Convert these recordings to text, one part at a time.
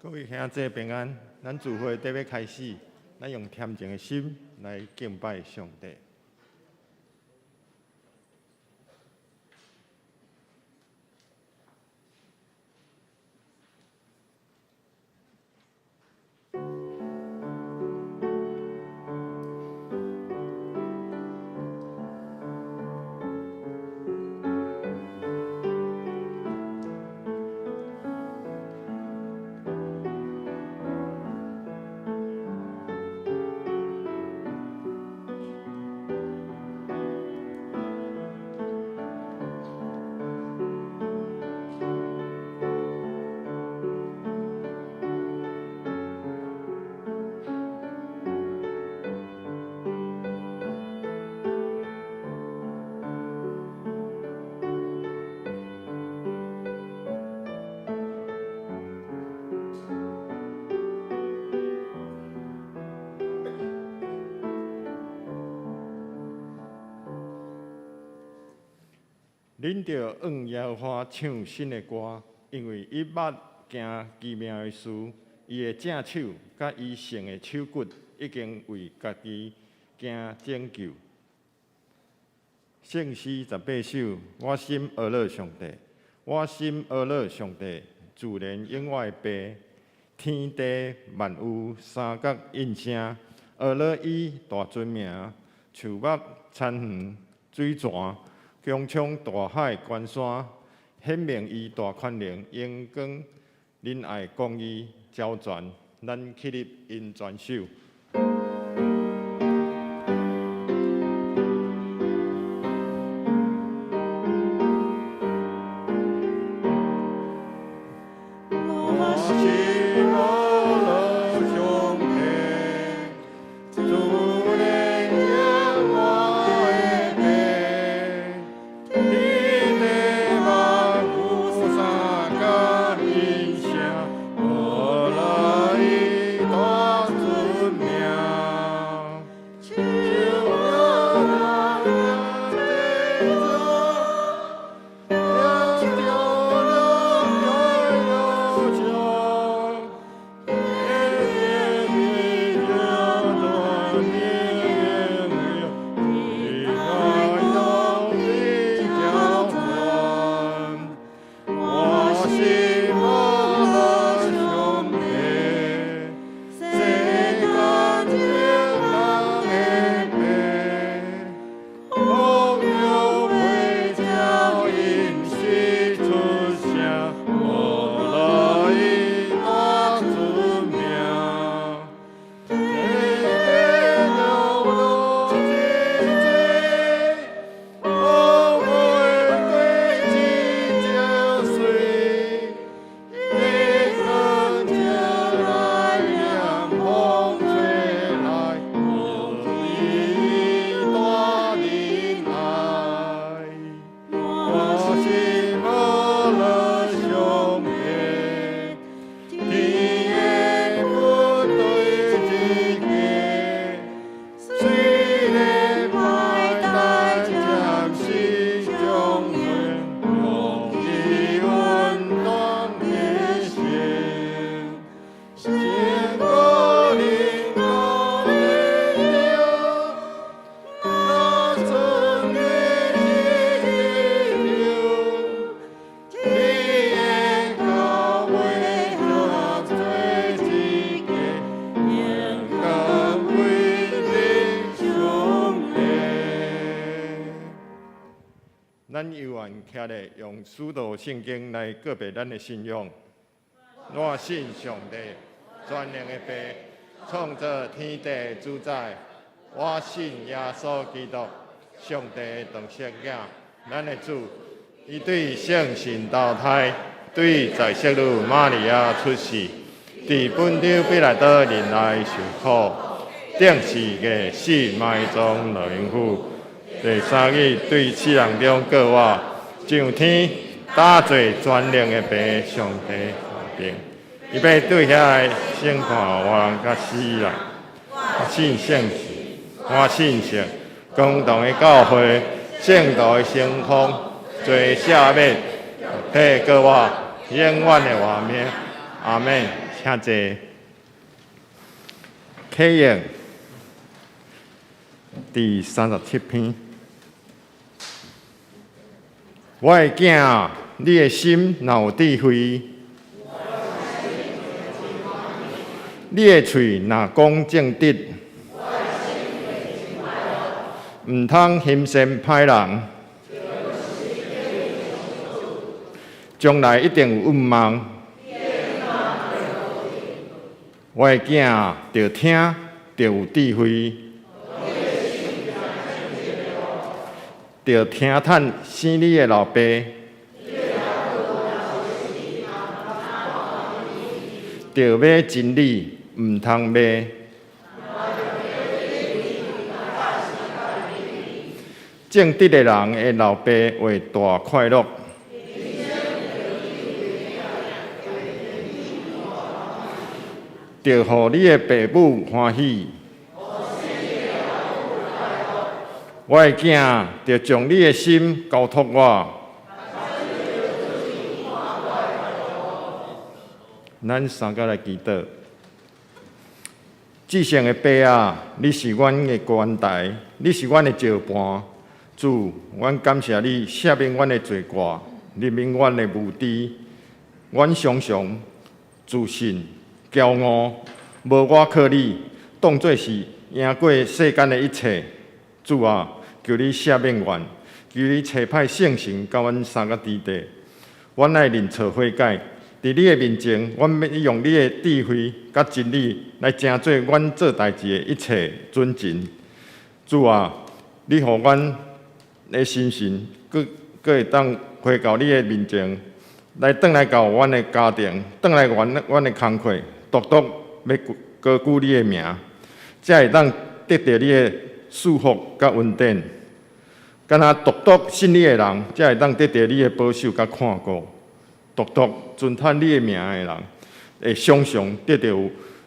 各位兄弟平安，咱聚会得要开始，咱用恬静的心来敬拜上帝。恁着往耶和华唱新的歌，因为伊捌行奇妙的事，伊的正手甲伊成的手骨已经为家己行拯救。圣诗18首，我心阿乐上帝，我心阿乐上帝，自然永我的爸，天地万有三角应声，阿乐伊大尊名，树木田园水泉。强冲大海关山，显明伊大权能，阳光仁爱公义交传，咱起立因全手。咱犹原徛咧用使徒圣经来告别咱的信仰。我信上帝，全能的爸，创造天地主宰。我信耶稣基督，上帝同生囝，咱的主。伊对圣神投胎，对在色女玛利亚出世，伫本丢彼拉多人来受苦，顶死个死埋葬老阴府。第三日对世人中告我，上天打坐全能的爸上帝下边，伊要对遐审判活人甲死人。我信圣神，我信神，共同的教会，圣道的成风，最赦免，替告我永远的活命。阿门。请兄弟，启应第37篇。我的囝，你的心若有智慧，你的喙若讲正直，毋通嫌善歹人，将来一定有愿望。我的囝，着听，着有智慧，着听趁生你的老爸，着买真理，毋通买。正直的人的老爸会大快乐，着互你的父母欢喜。我的囝，着将你的心交托我。咱三个来祈祷。至圣的爸啊，你是阮的关台，你是阮的石盘。主，阮感谢你赦免阮的罪过，认明阮的无知。阮常常自信、骄傲，无我靠你，当作是赢过世间的一切。主啊，求你赦免阮，求你差派圣神到阮三个之地，阮爱认错悔改。伫你的面前，阮要用你的智慧甲真理来成做阮做代志的一切准尽。主啊，你互阮的心神，佫会当回到你的面前，来转来到阮的家庭，转来阮的工课，独独要高举你的名，才会当得到你的祝福甲恩典。敢若独独信你的人，才会当得到你的保守甲看顾。独独尊叹你的名的人，会常常得到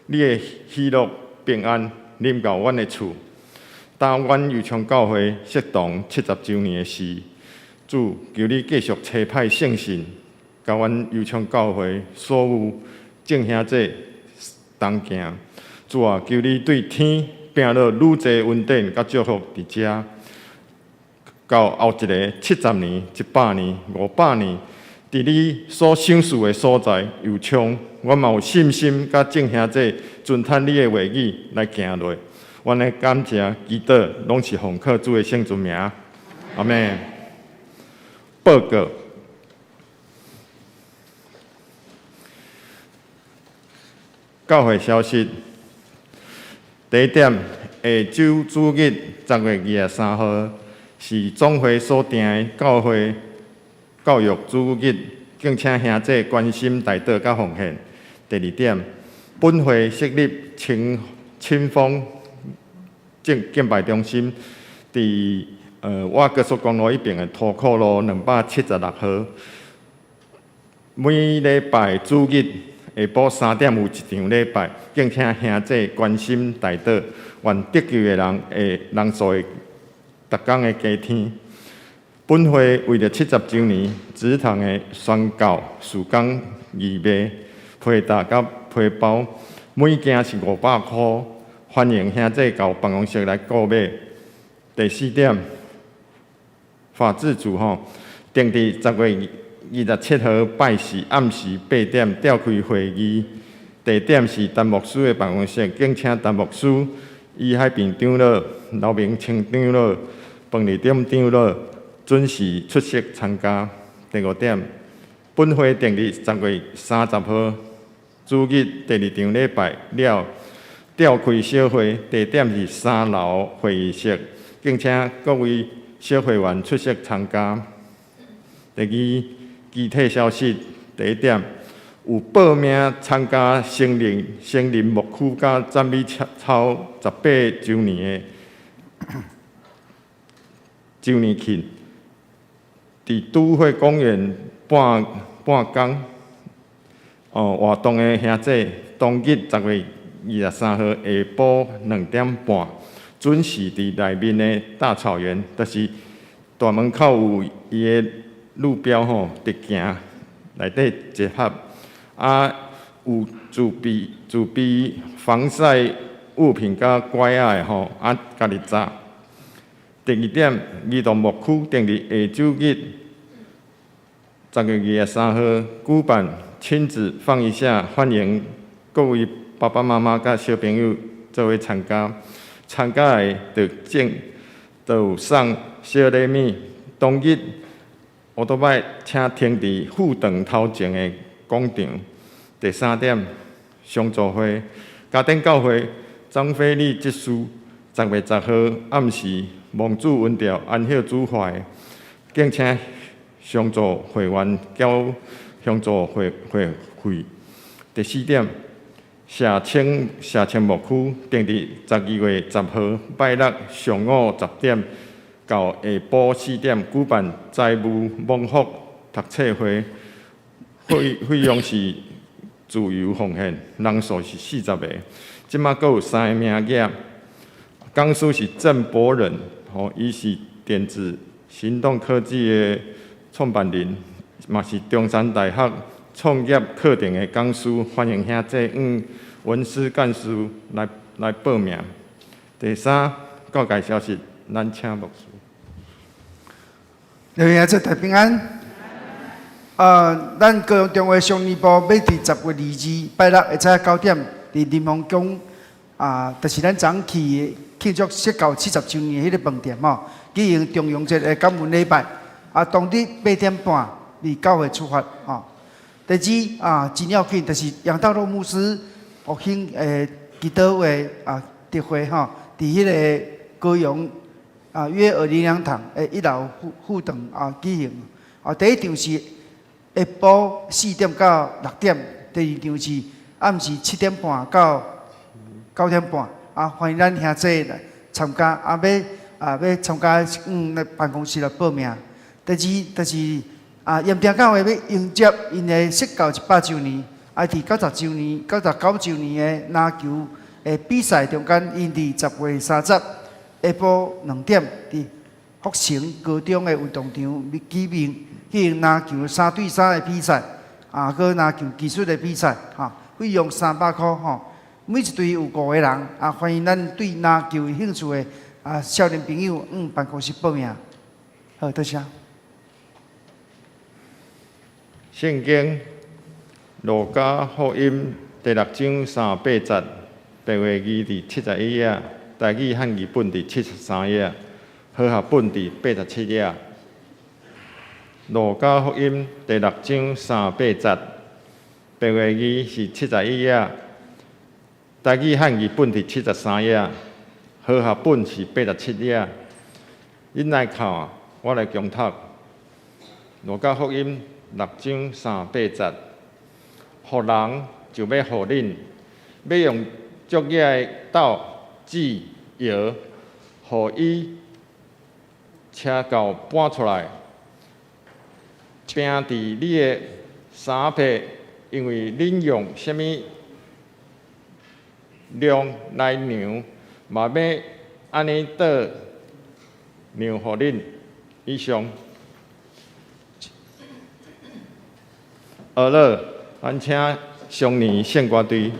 你的喜乐平安临到阮的厝。当阮油厂教会适当70周年的时，主求你继续差派圣神，甲阮油厂教会所有众兄弟同行。主啊，求你对天并落愈济恩典甲祝福伫遮。到后一个70年、100年、500年。伫你所赏赐的所在，油厂，我嘛有信心，甲众兄弟遵趁你的话语来行落。阮的感谢、祈祷，拢是奉靠主的圣尊名。阿门。报告：教会消息。第一点，下周主日10月23号是总会所定的教会。教育主日，敬请兄弟关心代祷甲奉献。第二点，本会设立清风敬拜中心，伫我高速公路一边的土库路276号。每礼拜主日下晡3点有一场礼拜，敬请兄弟关心代祷，愿得救的人人数会逐工的加添。本会为了70周年，祠堂的宣教事工义卖、配搭甲批包，每件是500块，欢迎兄弟到办公室来购买。第四点，法制组定伫10月27号拜四暗时8点召开会议。地点是陈牧师的办公室，敬请陈牧师、伊海平长老、刘明清长老、彭立点长老准时出席参加。第5点，本会定伫10月30号主日第2场礼拜了，召开小会，地点是3楼会议室，敬请各位小会员出席参加。第2，具体消息。第1点，有报名参加成林牧区甲赞美操18周年的周年庆。伫都会公园半工活动的兄弟，当日10月23号下晡2点半，准时伫内面的大草原，就是大门口有伊的路标直行内底集合。有自备防晒物品甲拐仔的吼，家己扎。第二点，儿童牧区定伫下周日10月23号举办亲子放一下，欢迎各位爸爸妈妈甲小朋友做伙参加。参加的就有送小礼物。当日我都摆请停伫副堂头前的广场。第三点，相助会家庭教会张飞利执事10月10号暗时蒙主温调安歇主怀，敬请相助会员交相助会费。第四点，社青牧区定伫12月10号拜六上午10点到下晡4点举办财务蒙福读册会，费用是自由奉献，人数是40个。即马阁有3个名额，讲师是郑博仁，伊是电子行动科技的创办人，嘛是中山大学创业课程的讲师，欢迎兄弟文师干事来报名。第三，告解消息，咱请牧师。刘兄做大平安。咱高雄中华商业部要伫10月22拜六下午9点，伫林丰宫就是咱昨去庆祝设教70周年的迄个饭店吼，举行重阳节的感恩礼拜。当日8点半离教会出发吼。第二真要紧，就是杨道路牧师复兴基督会特会吼，伫迄个高雄约202堂1楼副堂举行。第一场是下晡4点到6点，第二场是暗时7点半到9点半。欢迎咱兄弟来参加，要参加来办公室来报名。第二就是盐埕教会要迎接因的设教100周年，伫90周年、99周年的篮球比赛中间，因伫10月30下晡2点伫福成高中的运动场举行篮球3对3的比赛，佮篮球技术的比赛，费用300块吼。每一队有5个人，欢迎咱对篮球有兴趣的少年朋友办公室报名。好，多谢。圣经路加福音第6章380节，白话字伫71页，台语汉语本伫73页，和合本伫87页。路加福音第6章380节，白话字是71页，台语汉语本伫73页，和合本是87页。恁来看，我来强读。路加福音6章380节，互人就要互恁，要用足野的斗、纸、药，互伊车到搬出来，拼伫你的衫被，因为恁用什么量来量，嘛要安尼倒量互恁。以上。咱请上年献歌队。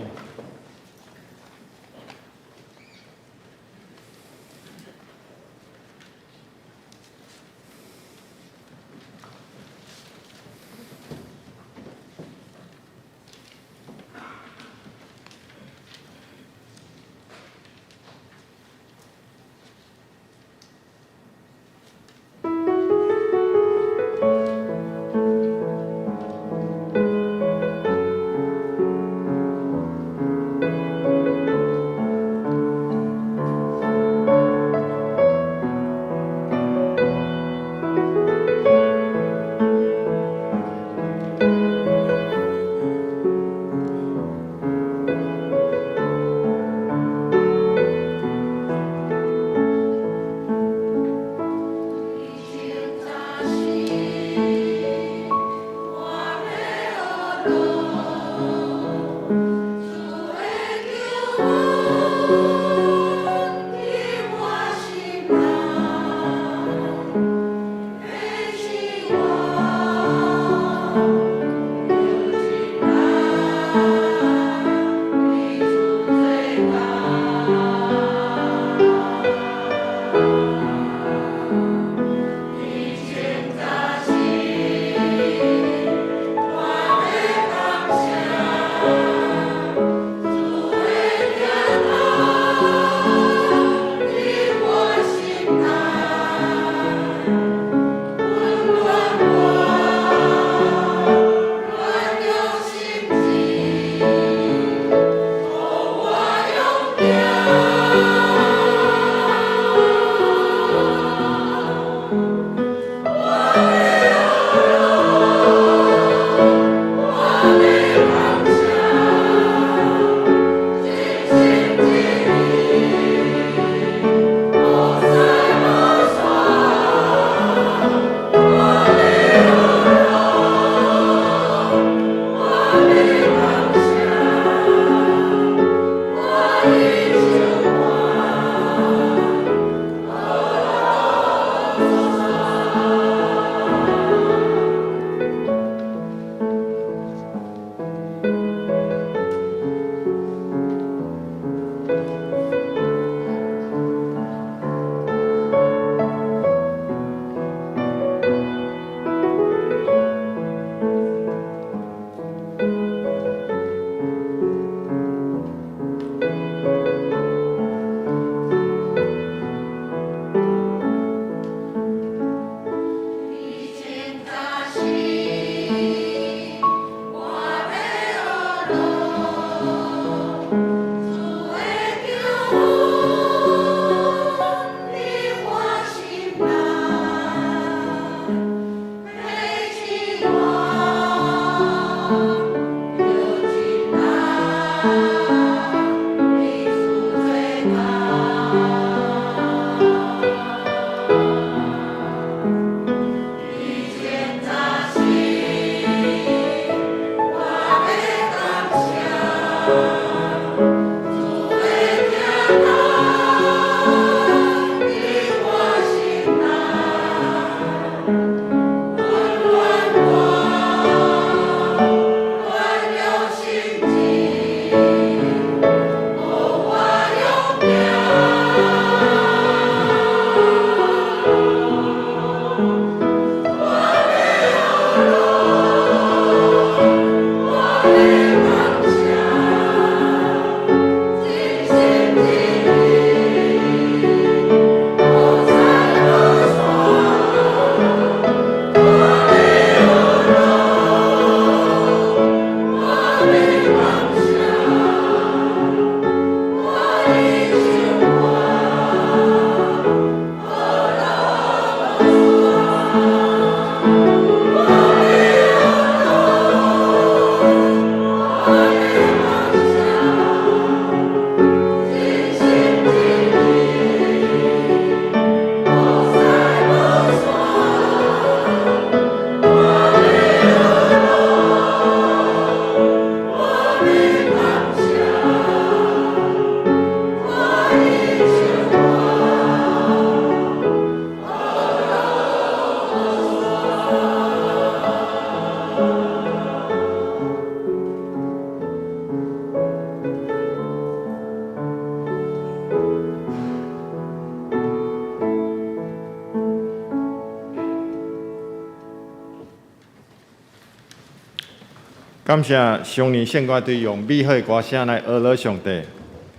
感谢上年献歌队用美好的歌声来娱乐上帝，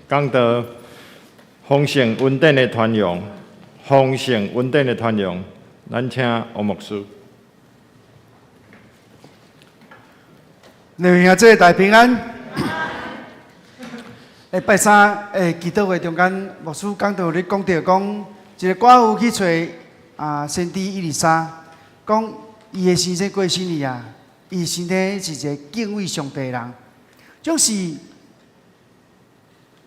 讲到丰盛稳定的传扬，丰盛稳定的传扬，咱请王牧师。你们兄弟大平安。拜三祈祷会中间，牧师讲到咧讲到讲，一个寡妇去找先知伊丽莎，讲伊的先生过身去啊，伊身体是一个敬畏上帝的人，总是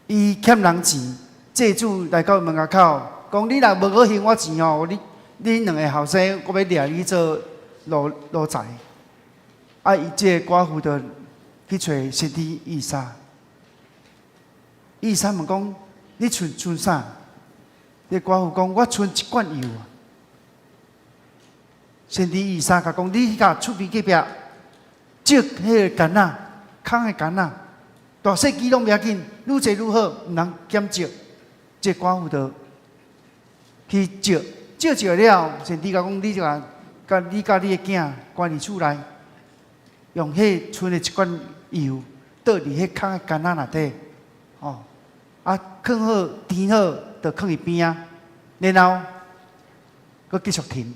伊欠人钱，祭主来到门口，讲你若无好还我钱哦，你两个后生，我要掠你做奴才。伊这个寡妇就去找先知伊丽莎。伊丽莎问讲：你剩啥？这寡妇讲：我剩一罐油啊。先知伊丽莎甲讲：你甲厝边隔壁积迄个干仔，空的干仔，大细几拢不要紧，愈济愈好，毋通减少。这寡妇就去少了，先知甲讲：你就甲你的囝关伫厝内，用迄剩的一罐油倒伫迄空的干仔内底。放好填好，就放伫边啊，然后佮继续填，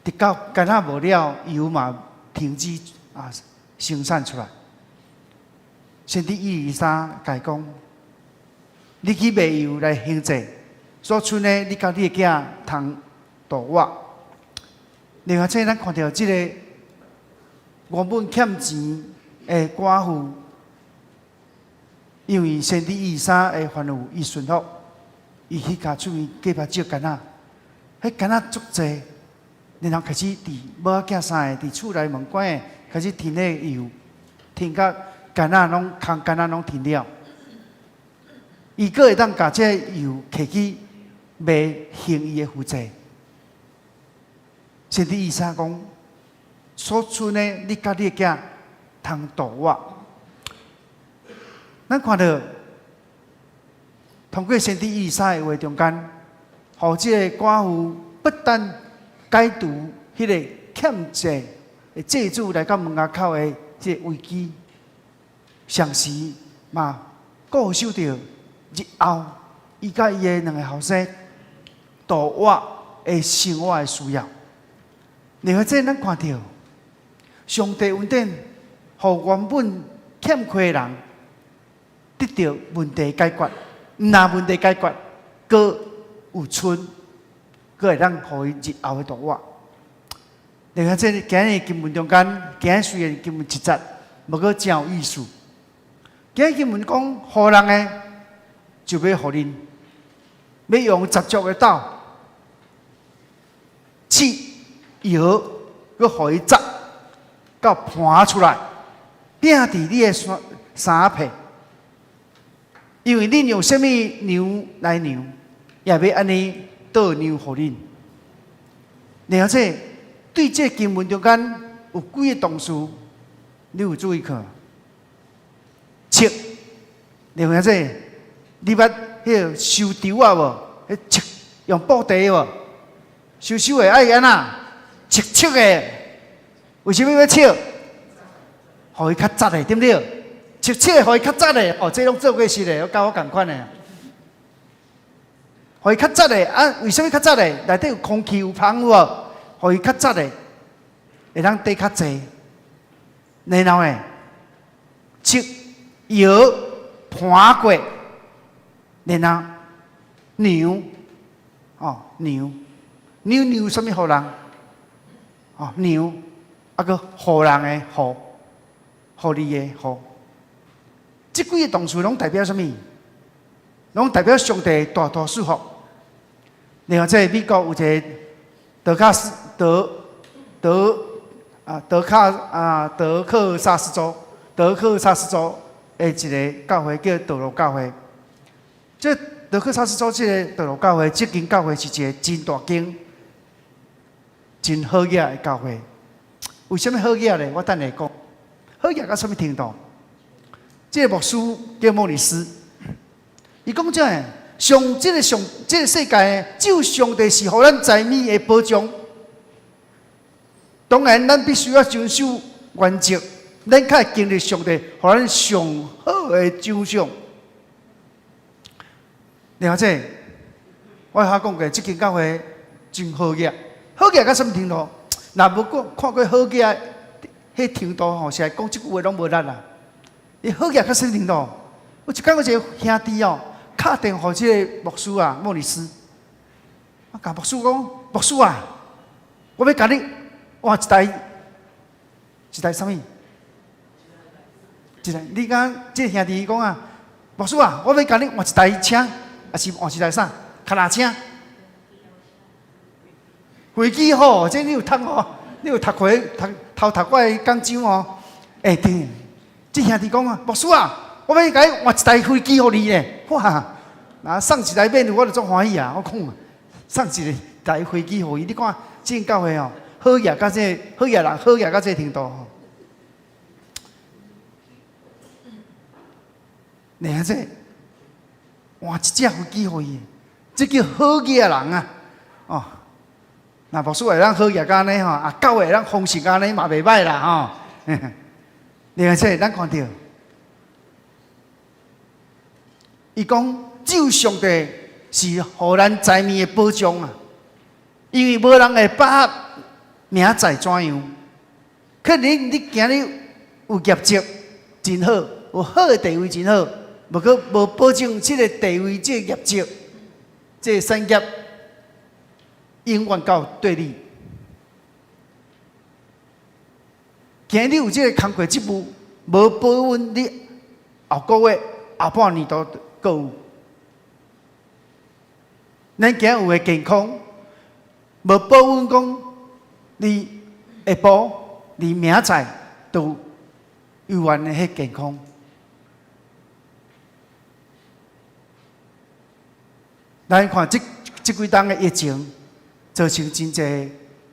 直到干仔无了，油嘛停止生产出来。先知伊丽莎甲伊讲：你去卖油来行济，所剩的你甲你的囝通度我。另外，咱看到即个原本欠钱的寡妇。因为先知伊丽莎的吩咐，伊顺服，伊去甲厝边隔壁借干仔，迄干仔足济，然后开始伫某仔囝啥的，伫厝内门关的开始填迄油，填到干仔拢空干仔拢填了，伊阁会当甲这油摕去卖行伊的负债。先知伊丽莎讲，所剩的你甲你的囝通度我。咱看到通过先知伊丽莎的话中间，互即个寡妇不但解除迄个欠债的债主来到门牙口的即个危机，同时嘛固守着日后伊甲伊的两个后生度我的生活的需要。另外，这咱看到上帝稳定，互原本欠亏的人。得到问题解决，毋但问题解决，阁有剩，阁会当互伊日后的度我。另外，这今日经文中间，今日虽然经文一节，无过真有意思。今日经文讲，互人的就要互恁，要用十足的刀切摇，阁互伊砸到盘出来，拼伫你的衫皮。因为恁用什么牛来牛，也要安尼倒牛互恁。然后对这经文中间有几个动词，你有注意看？切，然后你捌迄个收稻啊无？迄切用布袋无？收的爱安那切的，为什么要切？互伊较杂的，对不对？切，互伊较早的，这拢做过事的，我教我共款的。互伊较早的，为什么较早的？内底有空气有香有无？互伊较早的，会当得较济。然后切摇盘过，然后牛，牛什么互人？牛，个互人的互你的互。这几个动词拢代表什么？拢代表上帝大大祝福。然后在美国有一个德克萨斯州的一个教会叫德罗教会。这德克萨斯州这个德罗教会，这间教会是一个真大间、真好雅的教会。为什么好雅呢？我等下讲。好雅到什么程度？这个牧师叫莫里斯，伊讲这样，这个世界，只有上帝是互咱财米的保障。当然，咱必须要遵守原则，咱较会经历上帝，互咱上好的奖赏。了解？我甲讲过，即间教会真好业，好业到什么程度？若无看过好业，迄程度吼，是来讲即句话拢无力啦。伊好业到什么程度？有一天，我一个兄弟哦，敲电话即个牧师啊，莫里斯，我甲牧师讲，牧师啊，我要甲你换一台什么？一台，你讲即个兄弟讲啊，牧师啊，我要甲你换一台车，还是换一台啥？脚踏车？飞机吼，这你有读哦，你有读过读过的讲章哦。对，这兄弟讲啊，牧师啊，我要甲你换一台飞机互你咧，哇！那送一台免，我就足欢喜啊！我讲啊，送一台飞机互伊，你看这间教会哦，好业到这好业人好业到这程度吼。你看这换一只飞机互伊，这叫好业人啊！哦，那牧师会当好业安尼吼，啊，教会会当丰盛安尼嘛袂歹啦吼。你看这咱看到，伊讲只有上帝是互咱财命的保障啊，因为无人会把握明仔怎样。可能你今日有业绩真好，有好的地位真好，不过无保证这个地位、这个业绩、这个产业永远到对你。今日你有这个工课职务，无保稳，你后个月、后半年都阁有。咱今日有诶健康，无保稳讲，你下晡、你明仔都有完诶迄健康。咱看即几冬诶疫情，造成真侪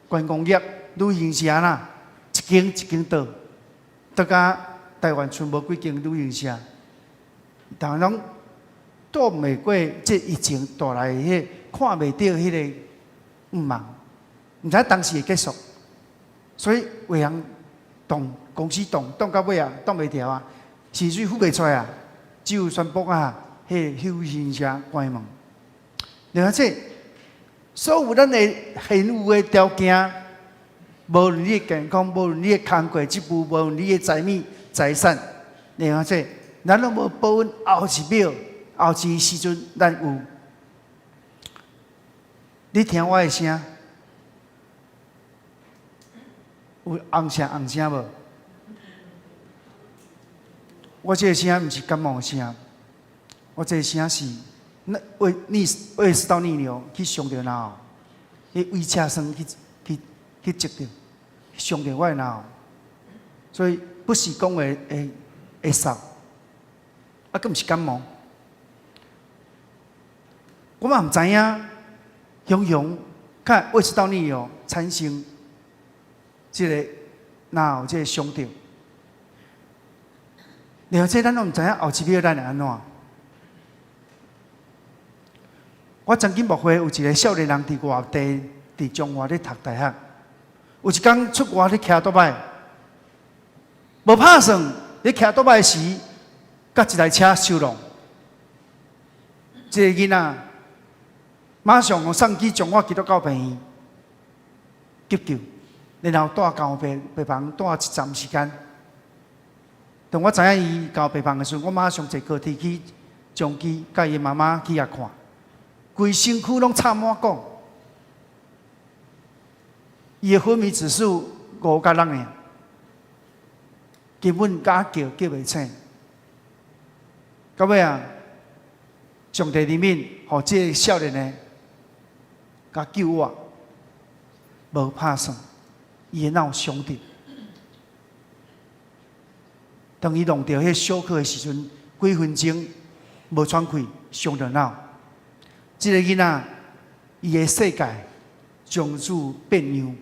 观光业、旅行社啦，一间一间倒，倒甲台湾剩无几间旅行社，但拢躲袂过这疫情带来迄看袂到迄个忙，毋知当时会结束，所以有人公司动到尾啊，动袂调啊，薪水付袂出来啊，只有宣布啊，迄旅行社关门。了解，所有咱的现有的条件，无论你的健康，无论你的工课职务，无论你的财命财产，了解，咱拢无保稳后一秒、后一时阵，咱有。你听我的声，有红声无？我这个声毋是感冒声，我这个声是。胃食道逆流去伤着脑，迄胃车酸去接着，伤着我的脑，所以不是讲会扫，啊，更毋是感冒。我嘛毋知影，雄看胃食道逆流产生即个脑即个伤着，了解咱拢毋知影后一秒咱会安怎。我曾经牧会有一个少年人伫外地，伫中华咧读大学。有一天出外咧骑倒摆，无拍算咧骑倒摆时，甲一台车相撞。这个囡仔马上送去中华基督教病院急救，然后带到病房带一站时间。当我知影伊到病房的时候，我马上坐高铁去将机，甲伊妈妈去遐看。规身躯拢插满汞，伊的昏迷指数5甲6呢，根本甲叫袂醒。到尾啊，上帝里面，互这个少年的甲救我，无拍算，伊的脑伤着。当伊弄到迄小可的时阵，几分钟无喘气，伤着脑。这个囡仔，伊的世界从此变样，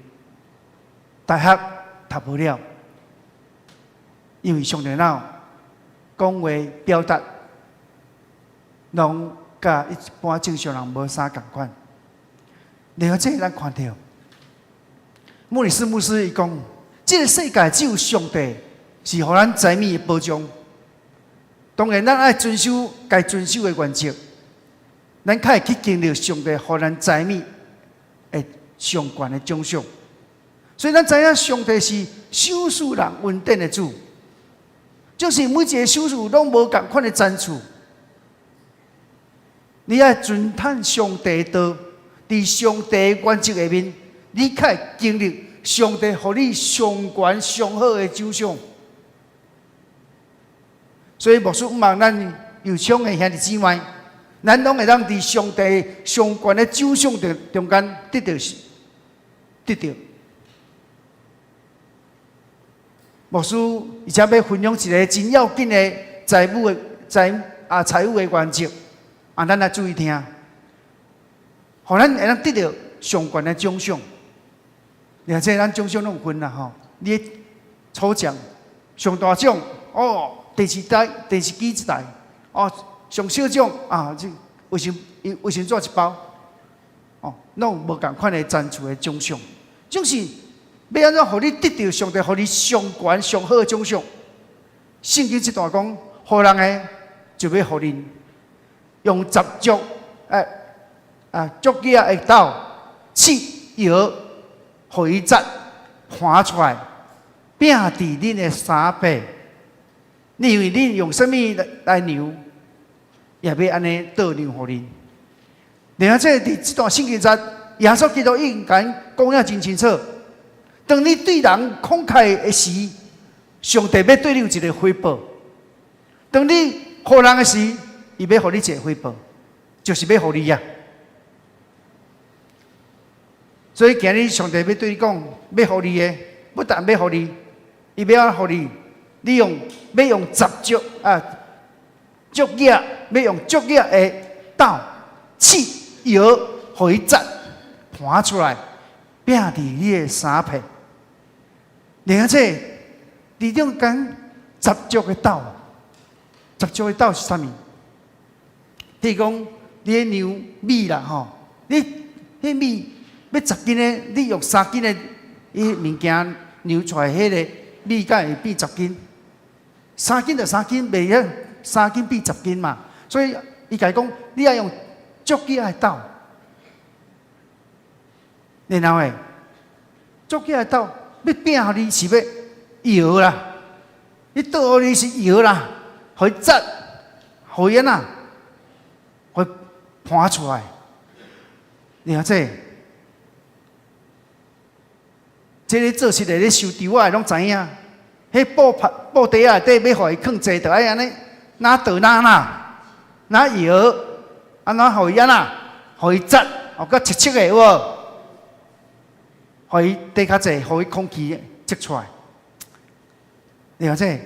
大学读不了，因为伤着脑，讲话表达，拢甲一般正常人无啥共款。了解咱看到，莫里斯牧师伊讲，这个世界只有上帝是互咱财米的保障。当然，咱爱遵守该遵守的原则，咱才会去经历上帝互咱财米的上悬的奖赏。所以，咱知影上帝是守事人恩典的主，就是每一个守事拢无共款的赞处。你爱遵探上帝的道，伫上帝的原则下面，你才会经历上帝互你上悬上好的奖赏。所以，牧师毋望咱有抢的兄弟姊妹，咱拢会当伫上帝上悬的奖赏中间得到。牧师而且要分享一个真要紧的财务的原则，咱来注意听，互咱会当得到上悬的奖赏。而且咱奖赏拢有分啦吼，你抽奖上大奖哦。第几台？哦，上小奖啊，这卫生纸一包，哦，拢无共款的赞助的奖赏，就是要安怎，互你得到上帝，互你上悬上好的奖赏。圣经这段讲，互人的就要互恁用十足足野的刀刺摇，互伊扎盘出来，拼伫恁的衫背。你以为你用什么来量，也要安尼倒量互恁。然后这伫这段圣经中，耶稣基督已经讲了真清楚。当你对人慷慨的时，上帝要对你有一个回报；当你互人的时，伊要互你一个回报，就是要互你呀。所以今日上帝要对你讲，要互你的，不但要互你，伊要互你。你要用足野，要用足野的刀刺摇，互伊扎盘出来，拼伫你的衫皮。而且，你种讲十足的刀，十足的刀是啥物？譬如讲，你的牛米啦吼，你迄米要10斤的，你用3斤的迄物件牛出来，迄个米才会变10斤。3斤就3斤，袂晓3斤变10斤嘛。所以伊甲伊讲，你要用足野的刀，然后足野的刀要拼互你是要摇啦，你倒互你是摇啦，互伊扎，互伊安那，互伊盘出来。然后这个做事的咧收稻仔拢知影。迄布袋啊，底要互伊放济，就爱安尼拿倒拿摇，安怎互伊安那，互伊扎，哦，佮切的有无？互伊底较济，互伊空气积出来。了解？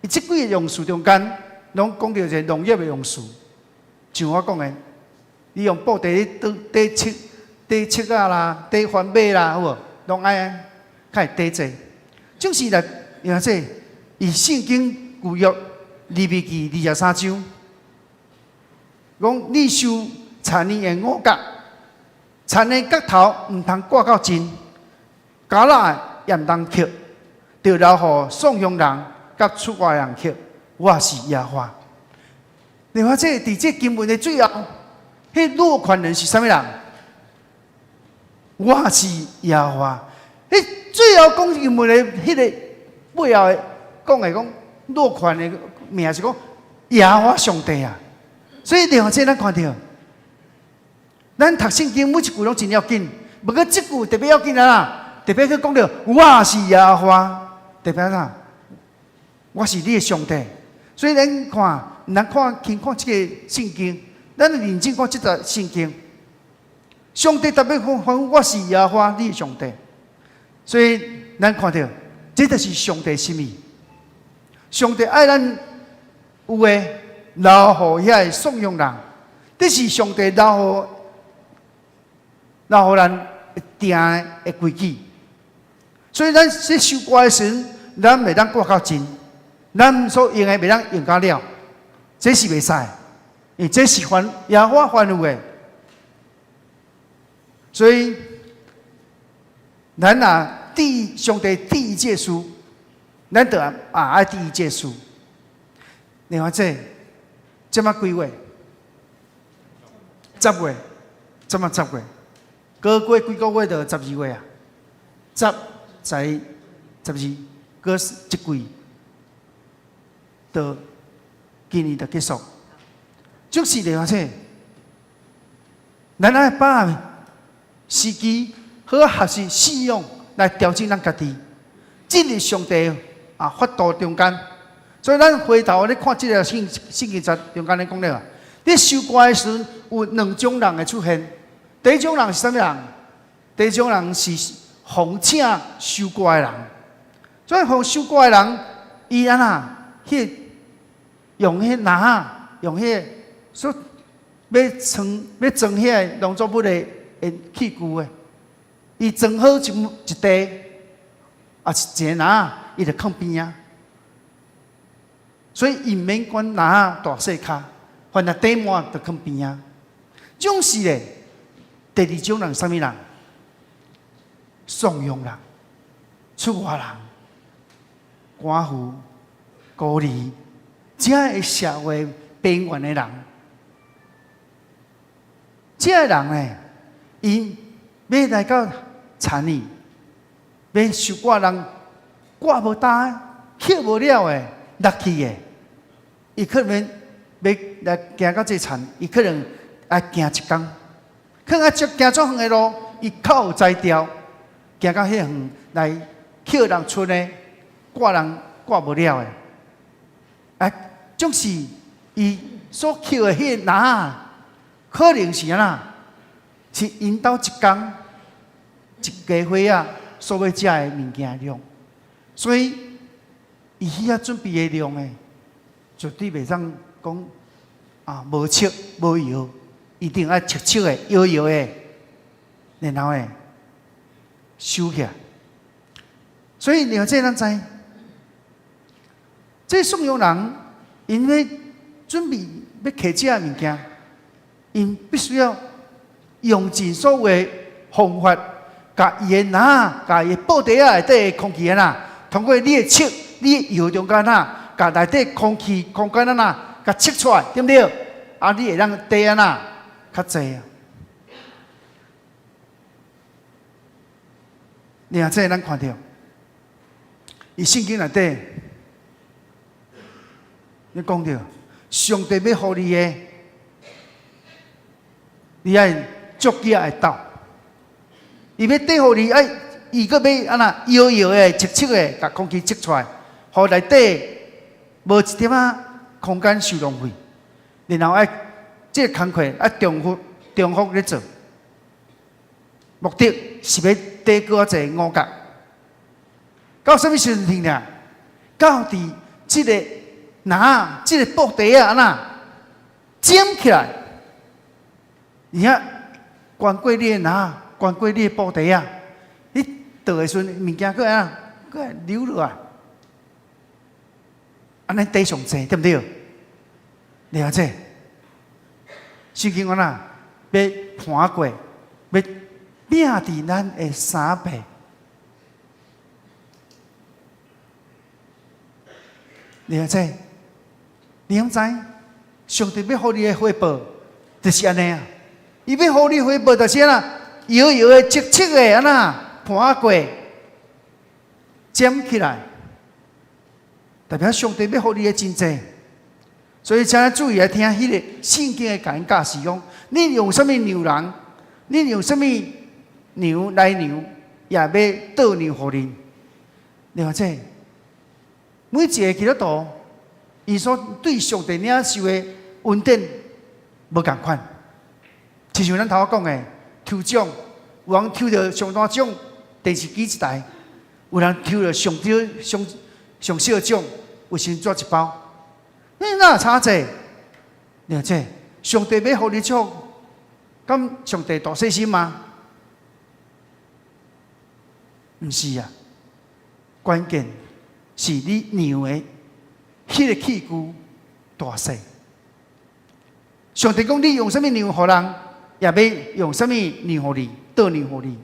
伊即几个用词中间，拢讲到一个农业的用词，像我讲的，你用布袋底切啊啦，底翻马啦，有无？拢爱较会底济，就是来。然后以圣经旧约利未记23章，讲你收田的五角，田的角头唔通挂到真，角仔也唔通刻，就留互送乡人甲出外人刻。我是耶和华。另外伫这经文的最后，迄落款人是啥物人？我是耶和华。迄最后讲经文的迄个。背后讲落款的名是讲耶和华上帝啊，所以另外咱看到，咱读圣经每一句拢真要紧，不过这句特别要紧啦，特别去讲到我是耶和华，特别啥？我是你的上帝。所以咱轻看这个圣经，咱认真看这段圣经，上帝特别讲我是耶和华你的上帝，所以咱看到。这就是上帝心意。上帝爱咱有诶留互遐个送养人，这是上帝留互咱定诶规矩。所以咱这收割诶时，咱袂当挂到真，咱所用诶袂当用到了，这是袂使，因为这是耶和华吩咐诶。所以咱上帝第一诫书，咱得爱第一结束。你看这么几月？10月，这么10月，过几个月就12月啊，10才12，过一季，到今年就结束。就是你看咱爱把时机好学习信用来调整咱家己，进入上帝法度中间。所以咱回头咧看这个圣经中间咧讲了，你受割的时阵有2种人会出现。第一种人是啥物人？第一种人是奉请受割的人。所以奉受割的人，伊安用迄拿用迄所要装迄个农作物的器具的，伊装好一地，一个拿伊就放边啊。所以伊毋免管拿大细卡，反正底满就放边啊。种是咧，第二种人啥物人？怂恿人、出外人、寡妇、孤儿，这个社会边缘的人，这个人呢，伊要来到田里，要受割人割无大，捡无了的。落去的，伊可能要来行到这田，伊可能要行一天，可能行足远的路，伊靠有才调，行到迄远来捡人村的，割人割无了的，总是伊所捡的迄个拿，可能是安那，是因兜一天一家伙仔所要食的物件量，所以。伊遐准备的量诶，绝对袂当讲无切无摇，一定要切切的、摇摇的，然后收起来。所以你看这咱知，这怂恿人，因为准备要摕这物件，因必须要用尽所有的方法，甲伊的拿，甲伊布袋仔内底的空气通过你的切。你摇中间甲内底空气空间甲切出来，对不对？你会让地较济啊。你看这咱看到，伊圣经内底，你讲到上帝要互你的，你爱足脚会斗，伊要缀互你，伊阁要摇摇的、切切的，甲空气切出来。互内底无一点空间受浪费，然后这个工课重复咧做，目的是要得过一个五角。到什么时阵停呢？到伫这个拿这个布袋尖起来，而且关过你的拿，关过你的布袋你倒的时阵物件佫流落来。安尼地上济，对不对？了解？圣经讲要盘过，要拼伫咱的3倍。了解？你知？上帝要互你的回报，就是安尼啊！伊要互你回报，就是摇摇的、切切的盘过，尖起来。代表上帝要互你的真济，所以请咱注意来听迄个圣经的讲教是讲，你用什么牛人，你用什么牛来牛，也要倒牛互你。你看这，每一个基督徒，伊所对上帝领受的恩典无共款。就像咱头仔讲的，抽奖，有人抽到上大奖，电视机一台；有人抽到上小的奖。卫生纸一包，你哪差济？了解？上帝要互你祝福，咁上帝大细心吗？毋是啊，关键是你牛的迄个器具大细。上帝讲你用什么牛互人，也要用什么牛互你，倒牛互你。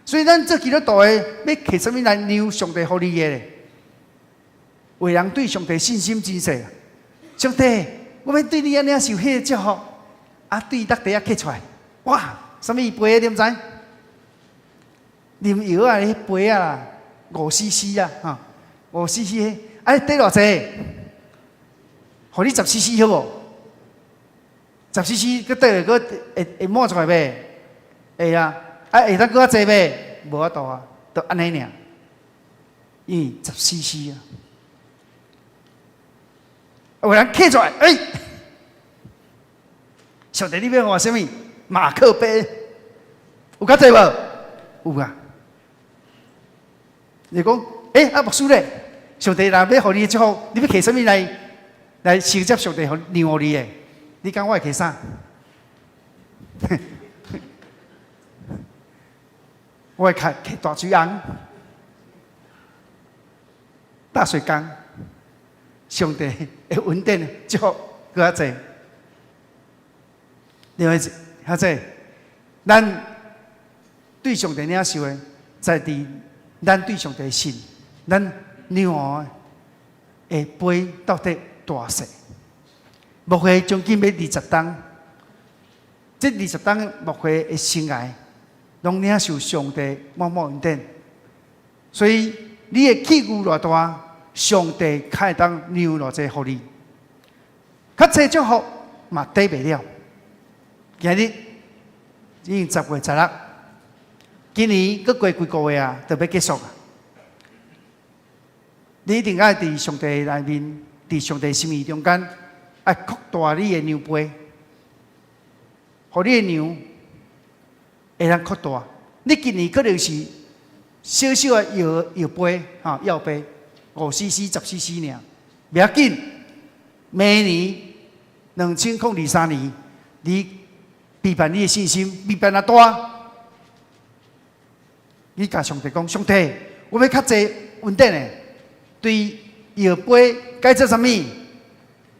所以咱这基督徒的要摕什么来牛上帝互你的？为人对上帝信心真细。上帝，我要对你安尼受迄个祝福，啊，对落地啊刻出来，哇，什么杯你毋知？啉药啊，迄杯啊啦，5cc 啊，哈，5cc 迄，啊，滴偌济？互你10cc 好无？10cc 佮倒个会满出来袂？会啊，啊会当搁较济袂？无法度啊，就安尼尔。因为10cc 啊，有人刻出来，上帝你要我什么？马克杯有较济无？有啊。你讲，啊，牧师咧，上帝若要互你祝福，你要摕什么来承接上帝让你的？你讲我会摕啥？我会摕大水翁、大水缸，上帝会稳定祝福搁较济。另外，较济，咱对上帝领受的，在伫咱对上帝信，咱牛的杯到底大细？牧会将近要20担，这20担牧会的生涯，拢领受上帝满满恩典。所以你的气牛偌大，上帝才会当牛偌济互你。较济祝福嘛抵袂了。今日已经10月16，今年搁过几个月啊，就要结束啊。你一定要伫上帝内面，伫上帝心意中间，要扩大你的牛杯，互你的牛会当扩大。你今年可能是小小的药杯，药杯5cc、10cc 尔，不要紧。明年2023年，你批判你的信心，批判啊大。你甲上帝讲，上帝，我要较济稳定的。对药杯该做啥物？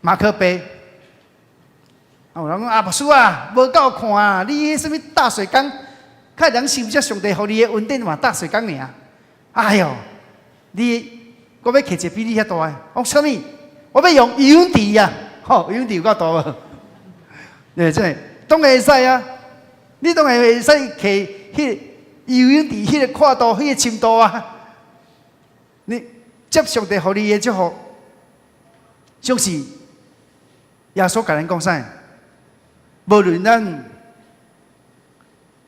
马克杯。有人讲啊，牧师啊，无够看啊！你迄什么大水缸，较人受这上帝互你的稳定嘛？大水缸尔。哎哟，我要摕一个比你遐大的。讲啥物？我要用油池啊！吼，油池有够大无？对，真诶，当然会使啊！你当然会使摕迄油池迄个宽度、迄个深度啊！你接上帝互你的祝福，像是耶稣甲咱讲啥？无论咱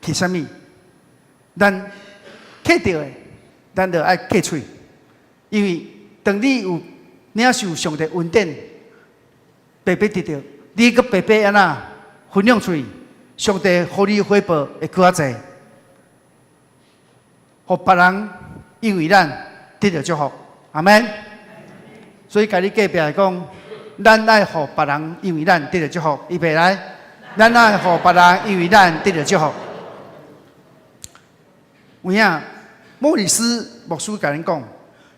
摕啥物，咱摕到的，咱就爱摕出，因为当你有领受上帝恩典，白白得到，你搁白白安那分享出去，上帝互你回报会搁较济，互别人因为咱得到祝福。阿门。所以，甲你隔壁来讲，咱爱互别人因为咱得到祝福，预备来，咱爱互别人因为咱得到祝福。有影，莫里斯牧师甲咱讲，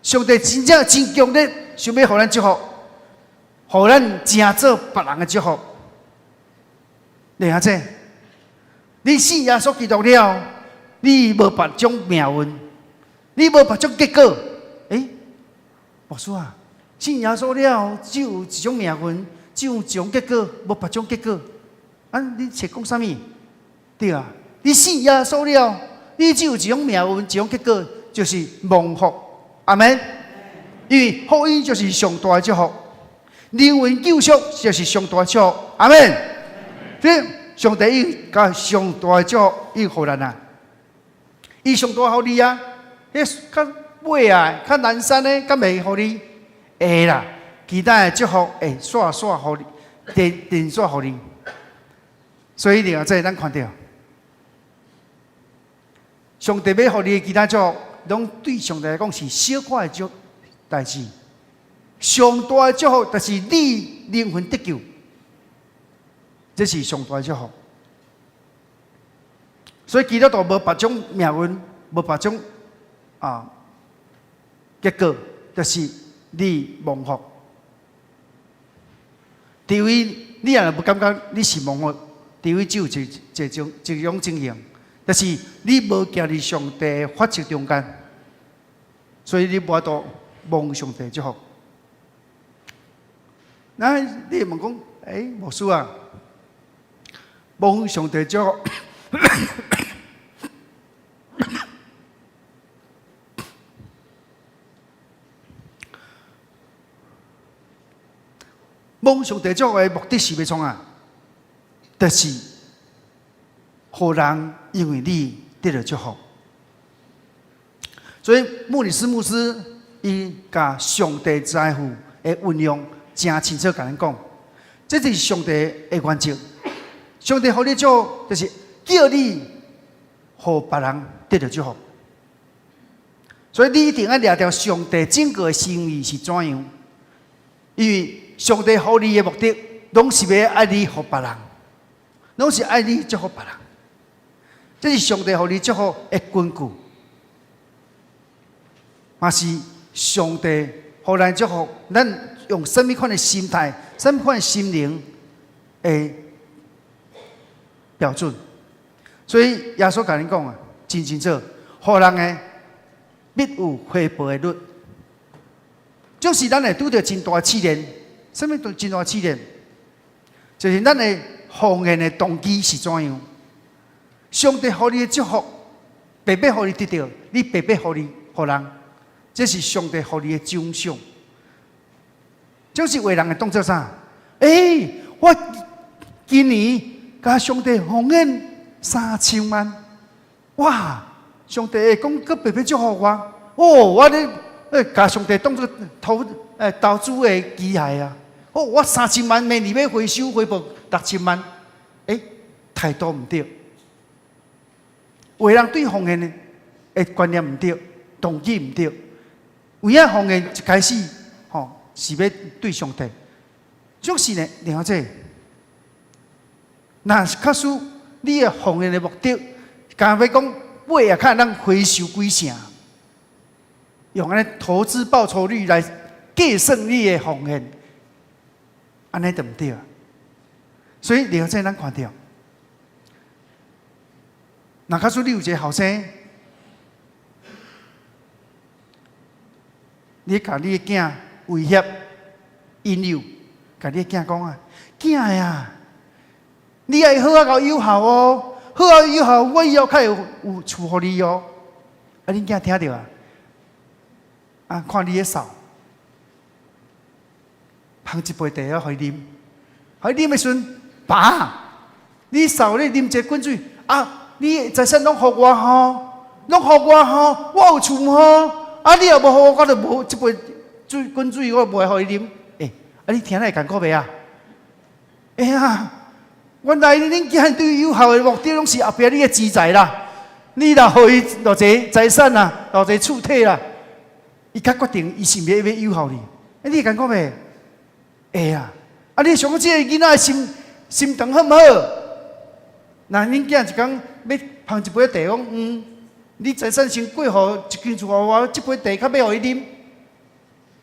上帝真正真强烈，想要互咱祝福，互咱真做别人的祝福。你看这，你信耶稣基督了，你无别种命运，你无别种结果。牧师啊，信耶稣了，只有一种命运，只有一种结果，无别种结果。你在讲啥物？对啊，你信耶稣了，你只有一种命运，一种结果，就是蒙福。阿门。因为福音就是上大的祝福，灵魂救赎就是上大的祝福。阿门。所以上帝伊甲上大的祝福伊互咱啊，伊上大互你啊，迄较尾啊，较难产的，敢袂互你？会啦，其他的祝福会刷互你，电刷互你。所以，另外这咱看到，上帝要互你的其他祝福，拢对上帝来讲是小可的代志。上大的祝福就是你灵魂得救，这是上大的祝福。所以，基督徒无别种命运，无别种结果就是你蒙福。除非你若不感觉你是蒙福，除非只有一种情形，就是你无行伫上帝法则中间，所以你无法度蒙上帝祝福。那你会问讲，牧师啊，蒙上帝祝福。蒙上帝祝福的目的是要创啊？就是互人因为你得到祝福。所以牧师伊甲上帝财富的运用真清楚，甲咱讲，这就是上帝的原则。上帝互你祝福，就是叫你互别人得到祝福。所以你一定要抓到上帝整个的心意是怎样，因为上帝互你的目的，拢是要爱你互别人，拢是爱你祝福别人。这是上帝互你祝福的根据，嘛是上帝互咱祝福，咱用什么款的心态、什么款的心灵的标准。所以耶稣甲恁讲啊，真清楚，互人的必有回报的律。就是咱会拄到真大试炼，什么真大试炼？就是咱的奉献的动机是怎样？上帝互你的祝福，白白互你得到，你白白互人，这是上帝互你的奖赏。就是为人的动作啥？我今年甲上帝奉献3000万，哇！上帝会讲佮白白祝福我，我咧甲上帝当作投资的机械啊！我3000万明年要回收回报6000万，态度唔对，为人对奉献的观念唔对，动机唔对，有影奉献一开始，是要对上帝，就是呢，了解。那假使你的奉献的目的，敢要讲尾啊，看咱回收几成，用安尼投资报酬率来计算你的奉献，安尼就唔对啊。所以了解咱看到，那假使你有一个后生，你甲你的囝威胁、引诱，甲你的囝讲啊，囝呀，你要好啊到有效哦，好啊有效，我以后较有厝互你哦。啊，恁囝听到啊？啊，看你的扫，捧一杯茶啊，互伊啉，互伊啉的时阵，爸，你扫你啉一个滚水啊，你财产拢互我吼，拢互我吼，我有厝吼，啊，你若无互我就无一杯滚水，我袂互伊啉。啊，你听来艰苦袂啊？原来恁囝对有效的目的，拢是后壁你的钱财啦。你若互伊偌济财产啦，偌济厝体啦，伊较决定伊是毋是要有效你。你艰苦袂？会啊！啊，你想讲这个囡仔的心肠好毋好？那恁囝一工要捧一杯茶，讲你财产先过户一间厝互我，这杯茶较要互伊啉。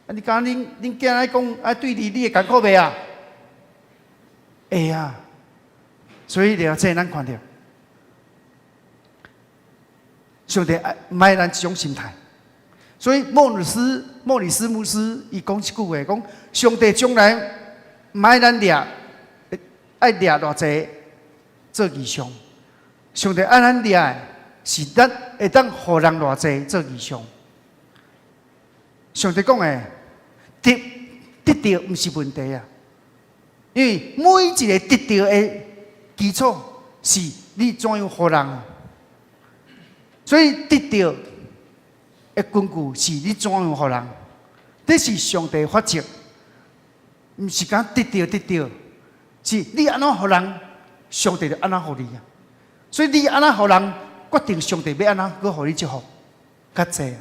啊，你讲恁囝来讲啊，对你会艰苦袂啊？会啊！所以了解咱看到，上帝唔爱咱这种心态。所以莫里斯牧师伊讲一句话，讲上帝将来唔爱咱爱掠偌济做义上，上帝爱咱掠是咱会当互人偌济做义上。上帝讲的得到唔是问题啊，因为每一个得到的基础是你怎样互人啊，所以得到的根据是你怎样互人，这是上帝法则，唔是讲得到，是你安怎互人，上帝就安怎互你啊。所以你安怎互人，决定上帝要安怎去互你祝福，较济啊。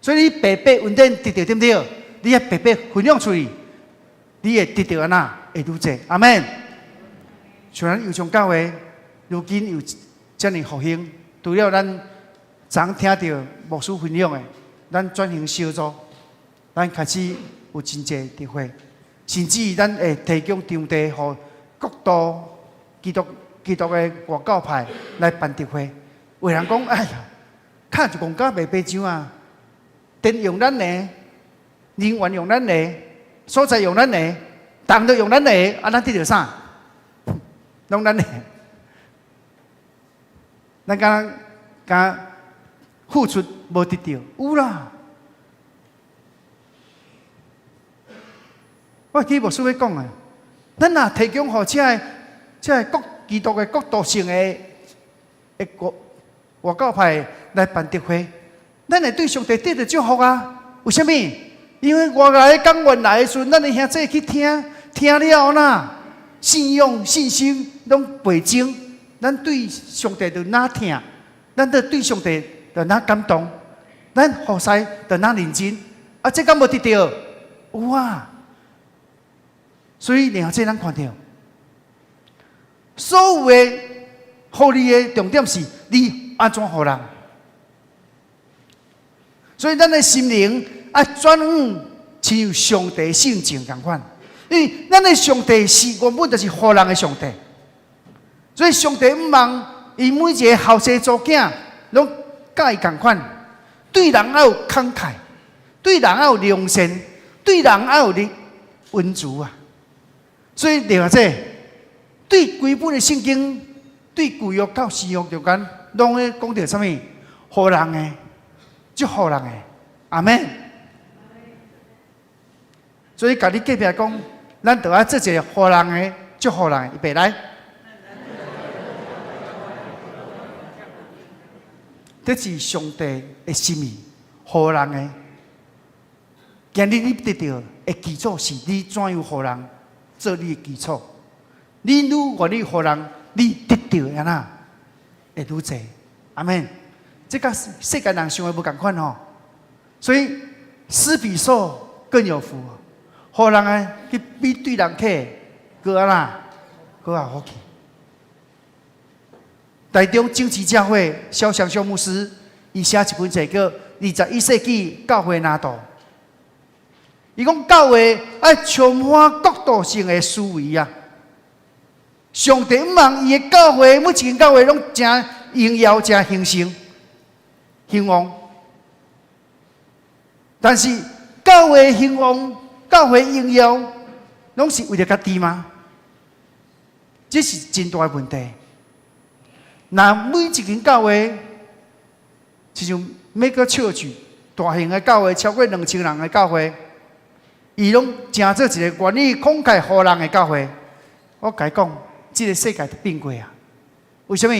所以你白白稳定得到对不对？你要白白分享出去，你会得到安怎会愈济。阿门。虽然有从教会，如今有这样复兴，除了咱昨听到牧师分享的，咱转型小组，咱开始有真济聚会，甚至咱会提供场地，予各度基督的外教派来办聚会。有人讲，哎呀，卡一公家袂白上啊，电用咱的，人员用咱的，所在用咱的，人就用咱的，咱得到啥？拢咱的，咱敢付出无得到，有啦。我记牧师要讲的，咱若提供互这国基督的国度性的外教派来办特会，咱会对上帝得到祝福啊？为什么？因为外来讲原来的时阵，咱的兄弟去听了呐，信用信心拢倍增，咱对上帝就哪听，咱对上帝就哪感动，咱服侍就哪认真，啊，这敢无得到？有啊。所以，然后这咱看到，所有的互你的重点是你安怎互人。所以，咱的心灵转向像上帝性情同款，因为咱的上帝是原本就是互人的上帝，所以上帝毋望伊每一个后生做囝拢甲伊同款，对人要有慷慨，对人要有良善，对人要有温柔啊。所以，另外这对规本的圣经，对旧约到新约中间，拢会讲到什么？互人的，祝福人的，阿门。所以，甲你隔壁讲，咱就要做一个互人的、祝福人的，预备来。这是上帝的心意，互人的。今日你得到的基础是你怎样互人？做你的基础，你愈愿意互人，你得到安那会愈多。阿门。这甲世界人想的无共款吼，所以施比受更有福。互人啊，去比对人客，搁安那，搁也好去。台中政治教会肖祥修牧师，伊写一本册叫《21世纪教会哪道》。伊讲教会爱充满国度性的思维啊！上帝毋望伊的教会，每一间教会拢真荣耀、真兴盛、兴旺。但是教会兴旺、教会荣耀，拢是为了家己吗？这是真大的问题。那每一间教会，就像每个church大型的教会，超过2000人的教会。伊拢成做一个愿意慷慨互人的教会。我甲你讲，这个世界就变过啊！为什么？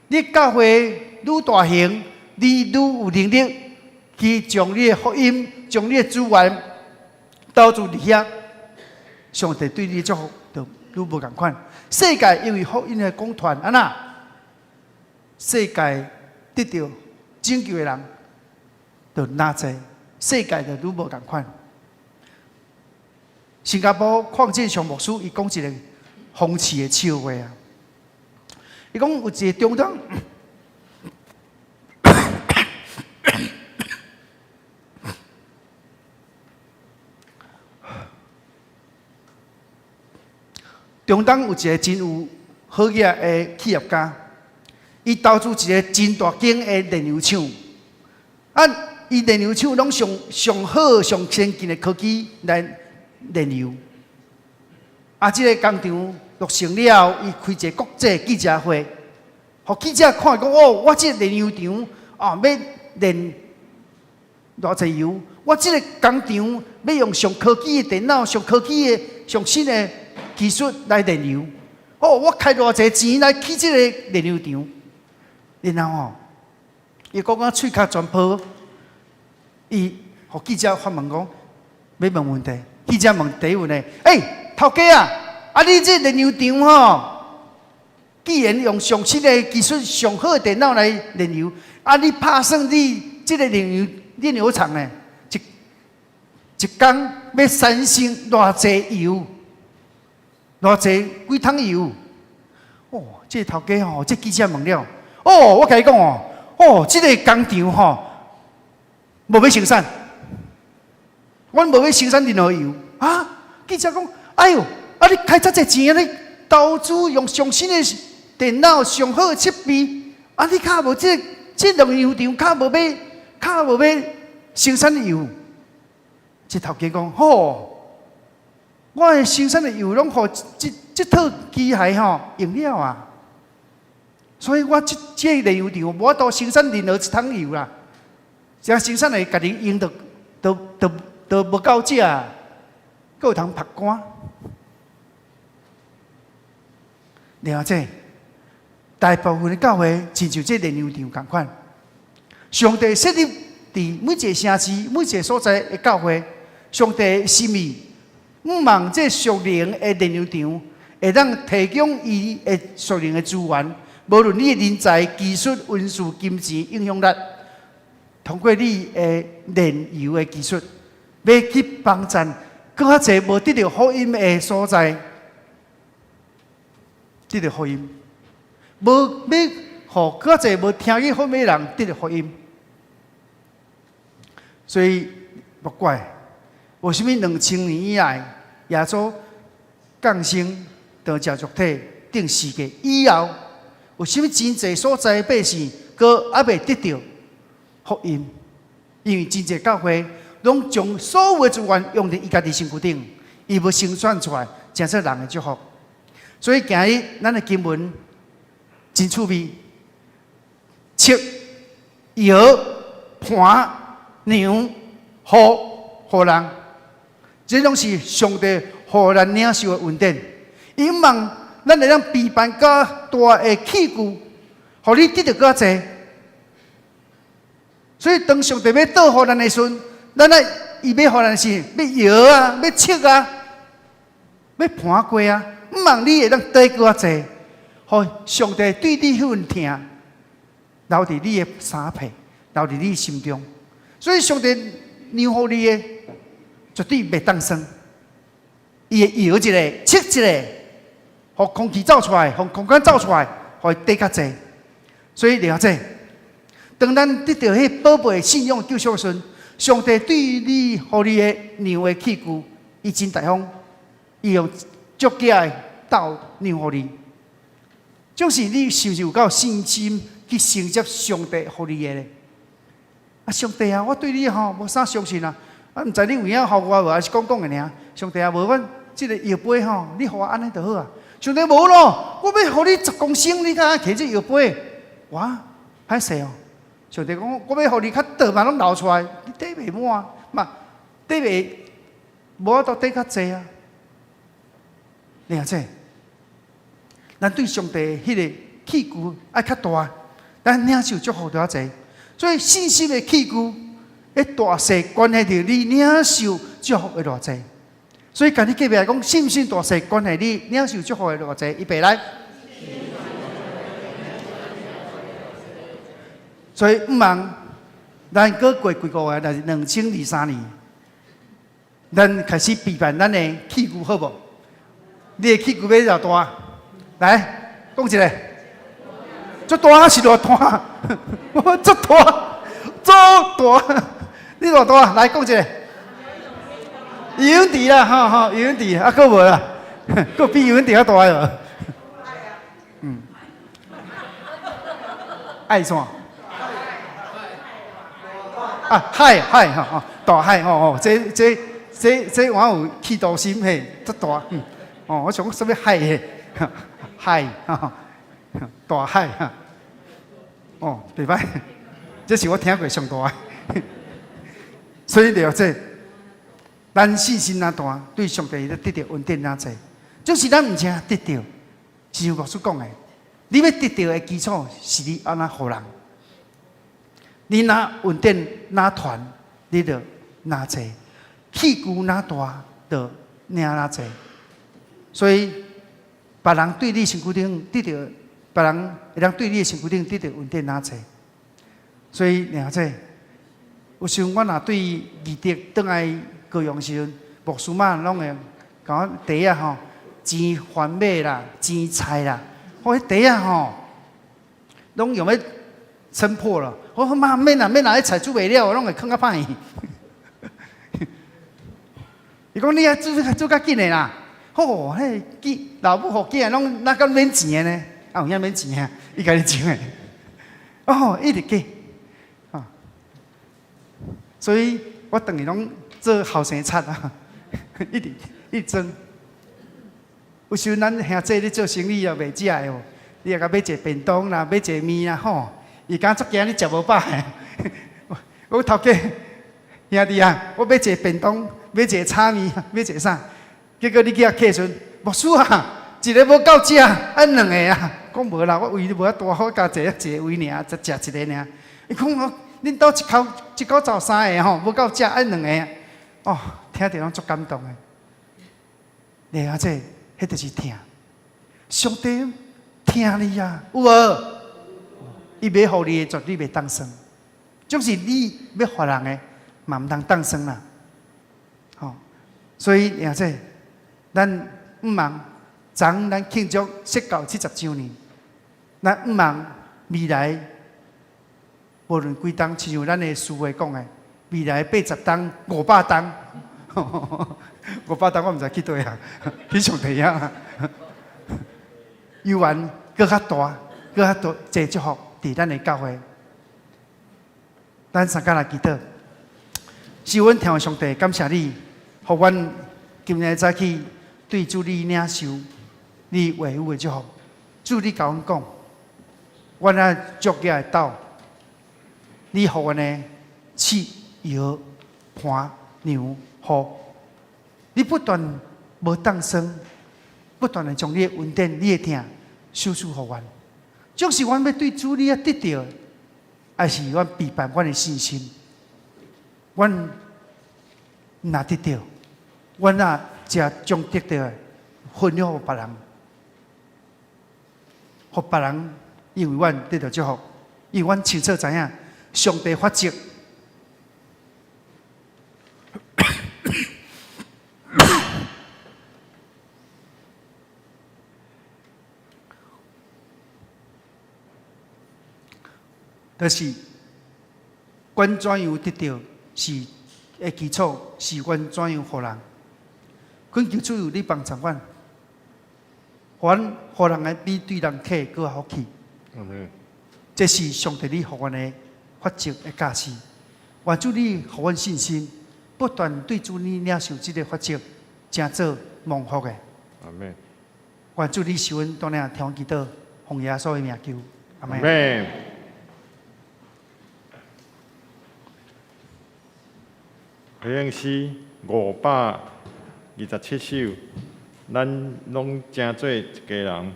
你教会愈大型，你愈有能力去将你的福音、将你的资源投注伫遐，上帝对你的祝福就愈无共款。世界因为福音的讲传安那，世界得到拯救的人就哪济，世界就愈无共款。新加坡邝建祥牧师伊讲一个讽刺的笑话啊！伊讲有一个中东，中东有一个真有好业的企业家，伊投资一个真大间的炼油厂，伊炼油厂拢上好、上先进的科技来炼油，这个工厂落成了，伊开一个国际记者会，互记者看讲哦，我这个炼油厂要炼偌济油，我这个工厂要用上科技的电脑、上科技的上新的技术来炼油，我开偌济钱来起这个炼油厂，然后伊讲喙壳全破，伊互记者发问讲，要问问题。记者问第一问呢，头家啊，你这炼油厂既然用上新的技术、上好的电脑来炼油，你打算你这个炼油厂呢，一工要产生偌济油，偌济几桶油？这头家这记者问了，我甲你讲这个工厂无要生产。阮无要生产任何油记者讲，哎呦，你开遮济钱，你投资用上新的电脑、上好的设备，你较无这炼油厂较无要生产油。这头家讲，我的生产的油拢互这套机械用了啊，所以我这个炼油厂无法度生产任何一桶油啦，只生产的家己用都无够食，还有通曝干。了解，大部分的教会亲像这炼油厂同款，上帝设立伫每一个城市、每一个所在的教会，上帝的心意。毋望这属灵的炼油厂会当提供伊的属灵的资源，无论你的人才、技术、运输、金钱、影响力，通过你的炼油的技术，要去帮助更较侪无得到福音的所在，得到福音，无要互更较侪无听见福音的人得到福音。所以莫怪，为什么2000年以来？耶稣降生到教族体顶世界以后，有甚物真济所在百姓，阁还未得到福音？因为真济教会拢将所有的资源用伫伊家己身躯顶，伊要生产出来，真做人的祝福。所以今日咱的经文真趣味，切、摇、盘、牛、互人。这拢是上帝互咱领受的恩典。伊望咱会当备办较大的器具，互你得到较济。所以当上帝要倒互咱的时阵，咱伊要互咱是要摇啊，要切啊，要盘过啊。毋望你会当得较济，互上帝对你迄份疼留伫你的衫皮，留伫你心中。所以上帝让互你的。绝对袂当生，伊会摇一个、切一个，互空气走出来，互空间走出来，互伊得较济。所以了解，当咱得到迄宝贝信仰救赎时，上帝对你、互你的牛的器具，伊真大方，伊用足假的斗让互你。就是你是不是有够信心去承接上帝互你的咧？啊，上帝啊，我对你无啥相信啊。啊，毋知你有影互我无，还是讲的尔。上帝啊，无阮即个药杯你互我安尼就好啊。上帝无咯，我要互你10公升，你敢摕这药杯？哇，歹势哦。上帝讲，我要互你较倒嘛，拢流出来，你底袂满嘛，底袂无法度底较济啊。了解？咱对上帝迄个器具爱较大，咱领受祝福就较济。所以信心的器具。一大细关系到你领受祝福的偌济，所以今日隔壁来讲，信不信大细关系你领受祝福的偌济？预备来。所以毋望咱过几个月，就是2023年，咱开始备办咱的器具好无？你的器具要偌大？来，讲一个，足大还是偌大？足大，足大。你偌大？来讲一个，游泳池啦，游泳池，啊，佫无啦，佫比游泳池较大哟。爱啥？啊，海大海这我有企图心嘿，足大。我想什么海嘿？海大海袂歹，这是我听过上大的。所以了解，咱信心哪大，对上帝得到恩典哪济。就是咱毋只得到，是像牧师讲的，你要得到的基础是你安那互人。你哪恩典哪传，你就哪济；器具哪大，就领哪济。所以，别人对你身躯顶得到，别人会当对你的身躯顶得到恩典哪济。所以了解。有时我若对义德倒来高雄时阵，牧师嘛拢会甲我茶啊钱番麦啦，钱菜啦，我迄茶拢用要撑破了。我妈免啦，迄菜煮袂了，拢会囥较歹。伊讲你啊煮较紧的啦，迄老母互囝拢哪敢免钱的呢？啊有影免钱啊，伊家己种的。一直计。所以我等于拢做后生贼啊，一直争。有时候咱兄弟咧做生意也袂食的哦，你也甲买一个便当啦，买一个面啦吼，伊敢作惊你食无饱的。我头家兄弟啊，我买一个便当，买一个炒面，买一个啥？结果你去遐客时，牧师啊，一个无够食，按两个啊。讲无啦，我胃无遐大，好加一个胃尔，才食一个尔。伊讲哦，恁兜一口走三个吼，无够食，按两个。哦，听着拢足感动的。你啊，这迄就是听，上帝听你啊，有无？伊要互你的绝对袂当算，就是你要互人的，嘛毋通当算啦。吼、所以你啊，这咱毋忙，昨咱庆祝释教70周年，咱毋忙未来，无论几冬，亲像咱的师父讲的，未来80冬、500冬。500冬我毋知去倒啊，去上帝啊！犹原搁较大，搁较多济祝福伫咱的教会。咱三甲来祈祷，是阮听上帝感谢你，互阮今日早起对主你领受你话语的祝福。主你甲阮讲，阮啊足业的斗，你互阮的饲摇盘牛虎，你不断无当生，不断的将你的恩典、你的疼收赐互阮。总是阮要对主你得到，还是阮陪伴阮的信心？阮若得到，阮啊才将得到的分享予别人，互别人因为阮得到祝福，因为阮清楚知影上帝法则。就是阮怎样得到，是的基础是阮怎样互人。阮求主有你帮助阮，阮互人的比对人客更好去。这是上帝你互阮的法则的价值。愿主你互阮信心，不断对主你领受这个法则，真做蒙福的。阿门。愿主你是阮当然听祈祷，奉耶稣的名求。阿门。回应诗527首，咱拢正做一家人。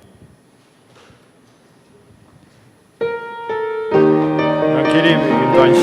咱起立云端手。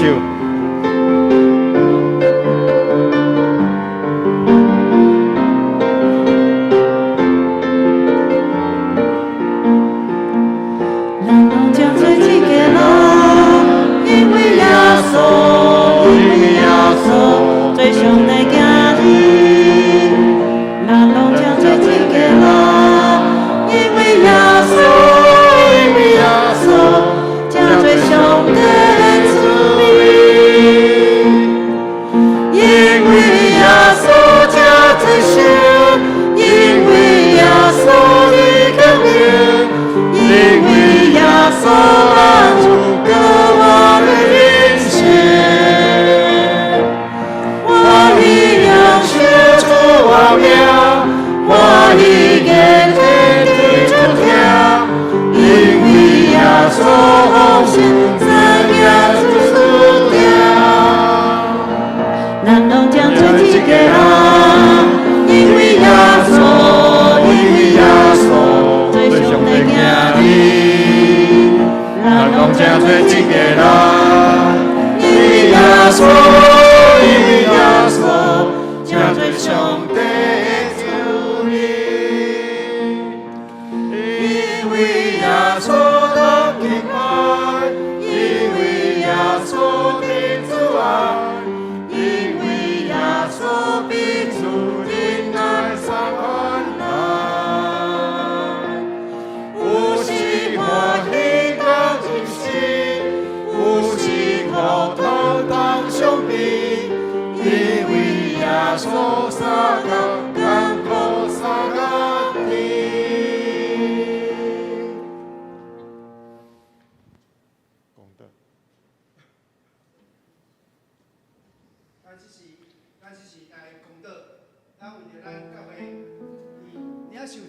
受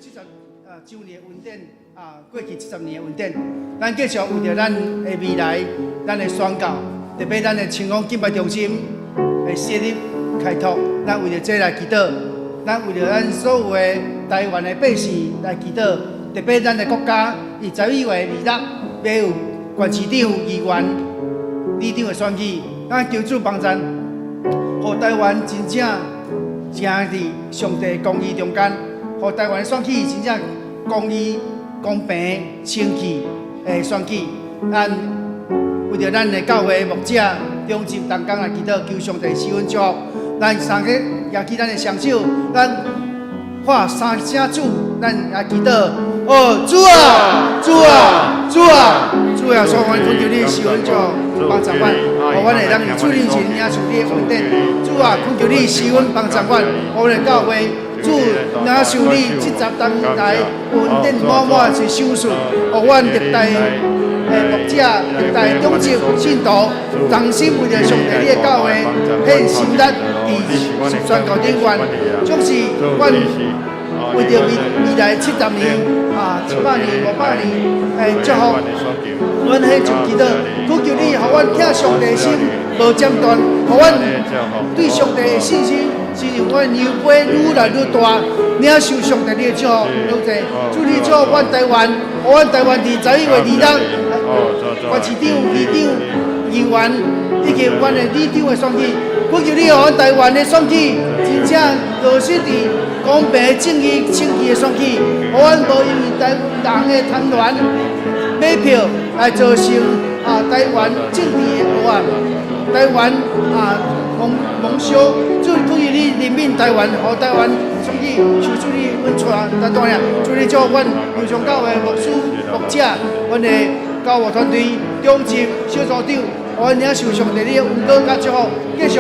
周年恩典过去70年的恩典，咱继续为着咱的未来，咱的宣教，特别咱的青光敬拜中心的设立开拓，咱为着这来祈祷，咱为着咱所有的台湾的百姓来祈祷，特别咱的国家，以11月26要有县市长、议员、里长的选举，咱求主帮咱，互台湾真正正伫上帝公义中间，互台湾选举真正公义、公平、清气的选举。咱为着咱的教会牧者、中级同工来祈祷，求上帝施恩祝福。咱三个举起咱的双手，咱喊三声主，咱来祈祷。哦，主啊，主啊，主啊，主啊！所愿恳求你施恩祝福，帮助阮，互阮会当以主面前领受你的恩典。主啊，恳求你施恩帮助阮，互阮的教会。主领受你70当来恩典满满是手术，互阮历代牧者、历代中级信徒，同心为着上帝你的教会献心力，伫宣告顶愿，总是阮为着未来70年100年、500年祝福，阮迄就祈祷，恳求你，互阮听上帝的心无间断，互阮对上帝的信心。是让阮牛背愈来愈大，领受上帝的祝福愈济。主你祝福阮台湾，互阮台湾伫11月26日，县市长、议长、议员以及阮的里长的选举，恳求你，互阮台湾的选举真正落实伫公平、正义、清气的选举，互阮无因为台人的贪婪买票来造成台湾政治的黑暗，台湾蒙羞。主恳求你怜悯台湾，互台湾选举受主你恩赐咱当然，主你祝福阮友上教会牧师、牧者，阮的教务团队、中级小组长，互阮领受上帝你的恩膏甲祝福，继续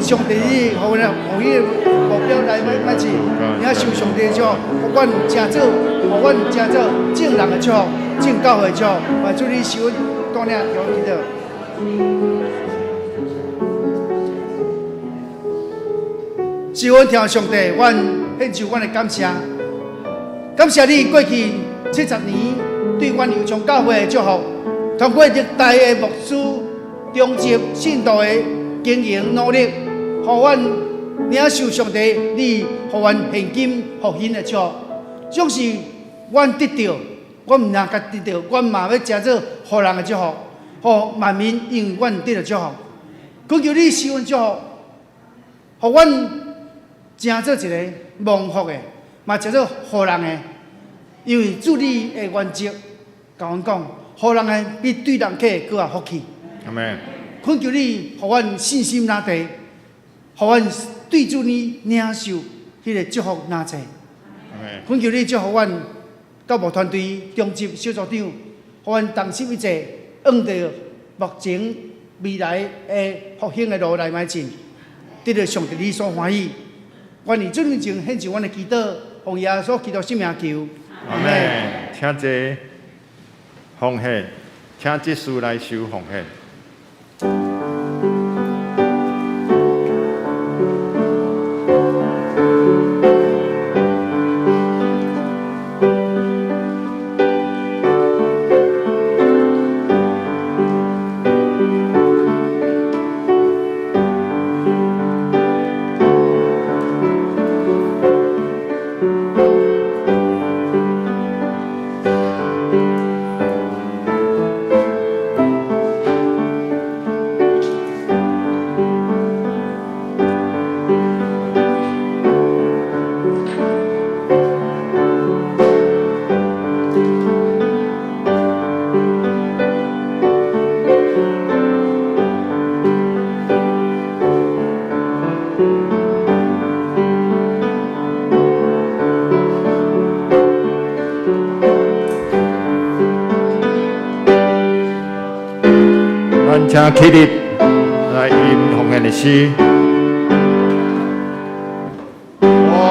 上帝你互阮互伊的目标来满足，领受上帝的祝福，互阮正做，互阮正做正人的祝福，正教会的祝福，主你受恩当然有记得。是阮听上帝，阮献上阮的感谢，感谢你过去70年对阮友乡教会的祝福，通过历代的牧师、中级信徒的经营努力，互阮领受上帝你互阮现今福音的祝福，总是阮得到，阮毋但甲得到，阮嘛要真做互人的祝福，互万民因为阮得到祝福，恳求你施恩祝福，互阮。真做一个蒙福的，嘛真做互人的，因为主你的原则，甲阮讲，互人的比对人客更有福气。阿门。恳求你，互阮信心拿地，互阮对主你领受迄个祝福拿济。阿门。恳求你祝福阮教务团队、中级小组长，互阮同心一致，按照目前未来的复兴的路来迈进，得到上帝你所欢喜。愿意主面前献上阮的祈祷，奉耶稣基督圣名求。阿门。请这奉献，请这书来收奉献。请起立来吟奉献的诗。我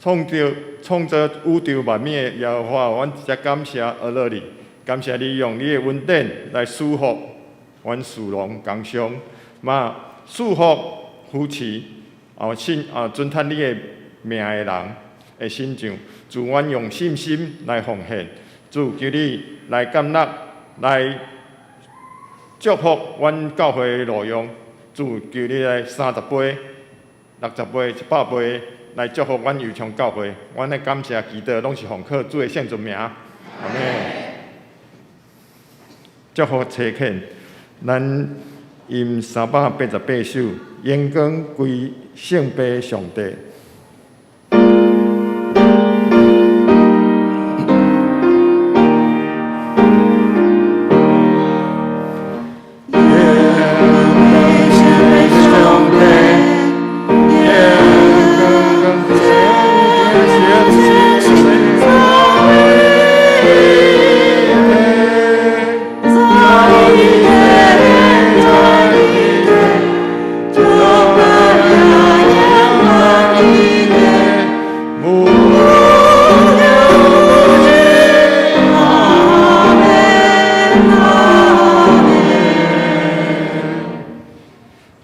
创造宇宙万物的耶和华，阮真感谢阿乐你，感谢你用你的恩典来祝福阮属龙工商，嘛祝福夫妻尊叹你的名的人的心上，祝阮用信心来奉献，主求你来感纳来祝福阮教会的路用，主求你来30倍、60倍、100倍。来祝福阮油厂教会，阮的感谢祈祷拢是奉靠主的圣尊名，阿门。祝福车恳，咱因388首，荣光归圣父上帝。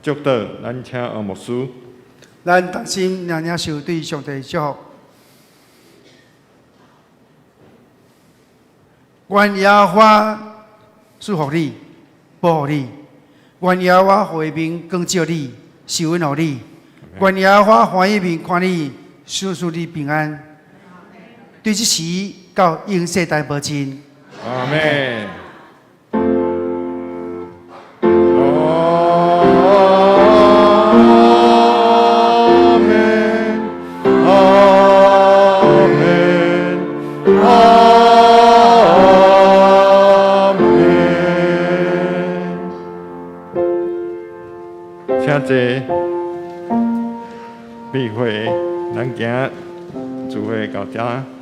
祝祷，咱请阿牧师。咱同心领受对上帝祝福。愿耶和华祝福你，保护你；愿耶和华回面光照你，受恩予你；愿耶和华欢喜面看你，赐你平安。对这时到永世代保证。阿门。请坐，闭会，咱今主会到这。